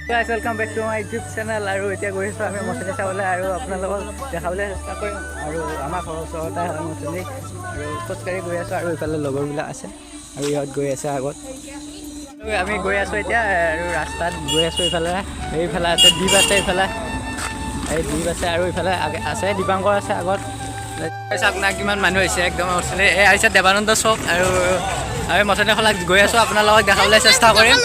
Guys, welcome back to my YouTube channel. আৰু এতিয়া গৈ আছোঁ আমি মছলি চাবলৈ আৰু আপোনালোকক দেখাবলৈ চেষ্টা কৰিম আৰু আমাৰ ঘৰৰ ওচৰতে মছলি আৰু খোজকাঢ়ি গৈ আছোঁ আৰু এইফালে লগৰবিলাক আছে আৰু ইহঁত গৈ আছে আগত আৰু আমি গৈ আছোঁ এতিয়া আৰু ৰাস্তাত গৈ আছোঁ এইফালে আছে দ্বীপ আছে এইফালে এই দ্বীপ আছে আৰু এইফালে আছে দীপাংকৰ আছে আগত আপোনাক কিমান মানুহ হৈছে একদম মছলি এই আহিছে দেৱানন্দ চক আৰু আমি মছলি খোলাত গৈ আছোঁ আপোনালোকক দেখাবলৈ চেষ্টা কৰিম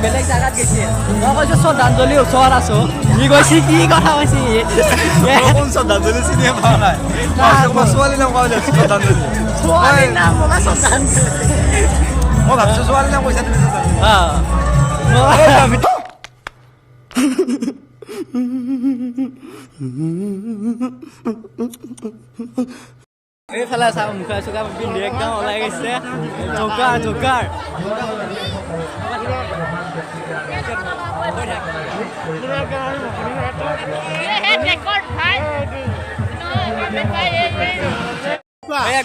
বেলেগ জাগাত গৈছে মই কৈছোঁ শ্ৰদ্ধাঞ্জলি ওচৰত আছোঁ সি কৈছে কি কথা কৈছে শ্ৰদ্ধাঞ্জলি চিনি পোৱা নাই ছোৱালী নাম কোৱা ছোৱালী নাম মই ভাবিছোঁ ছোৱালী নাম কৈছা এইফালে চাওঁ মুখা চুখা পিন্ধি একদম ওলাই গৈছে জোকাৰ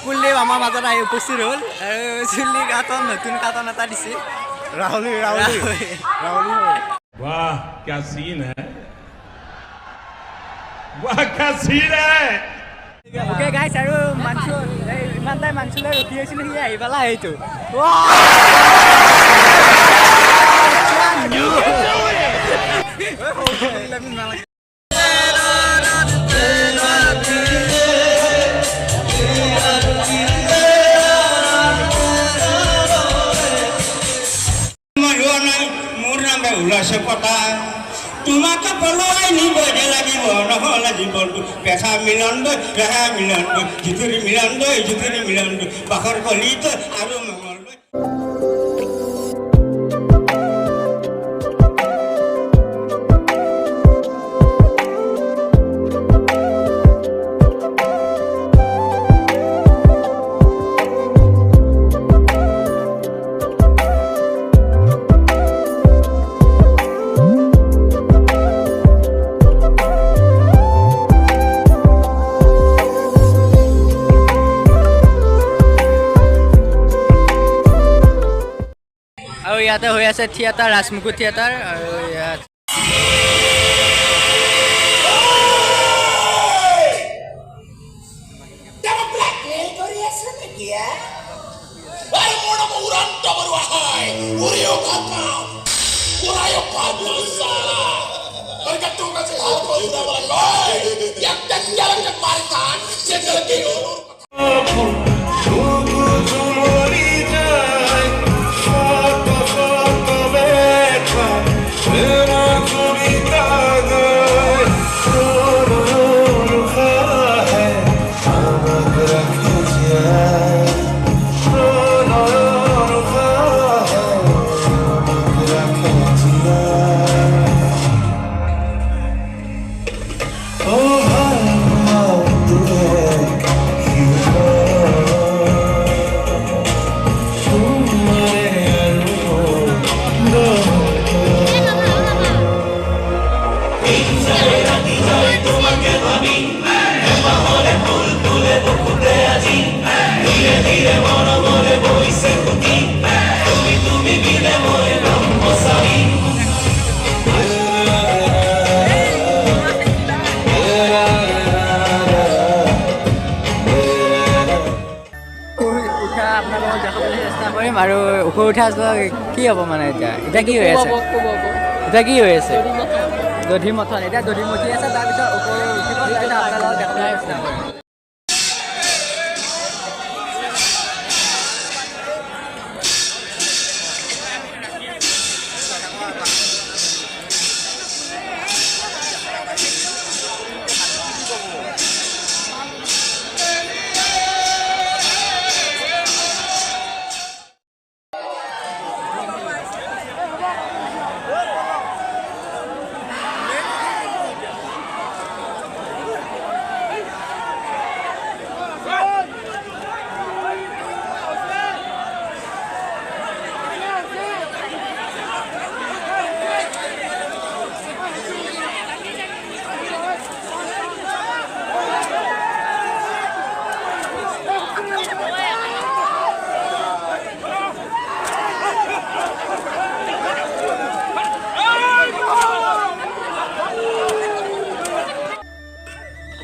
কুলদীপ আমাৰ মাজত আহি উপস্থিত হ'ল আৰু চুলি কাটন নতুন কাটন এটা দিছে ৰাহুলী वाह क्या सीन है वाह क्या सीन है ओके गाइस আৰু ইমান টাইম মাংসলৈ ৰখি আছিলোঁ সি আহি পেলাই সেইটো মোৰ নামে ওলাইছে পতা তোমাকে পলুৱাই নিবই লাগিব নহ'লে জীৱনটো পেছা মিলন দৈ ৰেহা মিলন দৈ জিতুৰি মিলন দৈ বাখৰ কলিত আৰু মঙল দৈ আৰু ইয়াতে হৈ আছে থিয়েটাৰ ৰাজমুকুট থিয়েটাৰ আৰু ইয়াত Oh, আপোনালোকক দেখাবলৈ চেষ্টা কৰিম আৰু ওপৰ উঠা যোৱা কি হ'ব মানে এতিয়া কি হৈ আছে এতিয়া কি হৈ আছে দধি মথন এতিয়া দধি মঠি আছে তাৰপিছত ওপৰ উঠিব তাৰপিছত আপোনালোকক দেখাবলৈ চেষ্টা কৰিম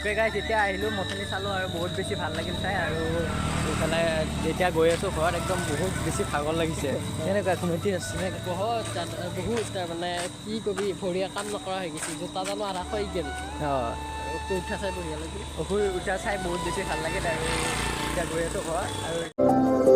ওকে গাইজ এতিয়া আহিলোঁ মথনি চালোঁ আৰু বহুত বেছি ভাল লাগিল চাই আৰু এইফালে যেতিয়া গৈ আছোঁ ঘৰত একদম বহুত বেছি ভাগৰ লাগিছে কেনেকুৱা কমিটি আছে বহুত তাৰমানে কি কবি ভৰিয়ে কাম নকৰা হৈ গৈছে জোতা জানো আধা হৈ গ'ল অঁ উঠা চাই বঢ়িয়া লাগিল অসুৰ উঠা চাই বহুত বেছি ভাল লাগিল আৰু এতিয়া গৈ আছোঁ ঘৰত আৰু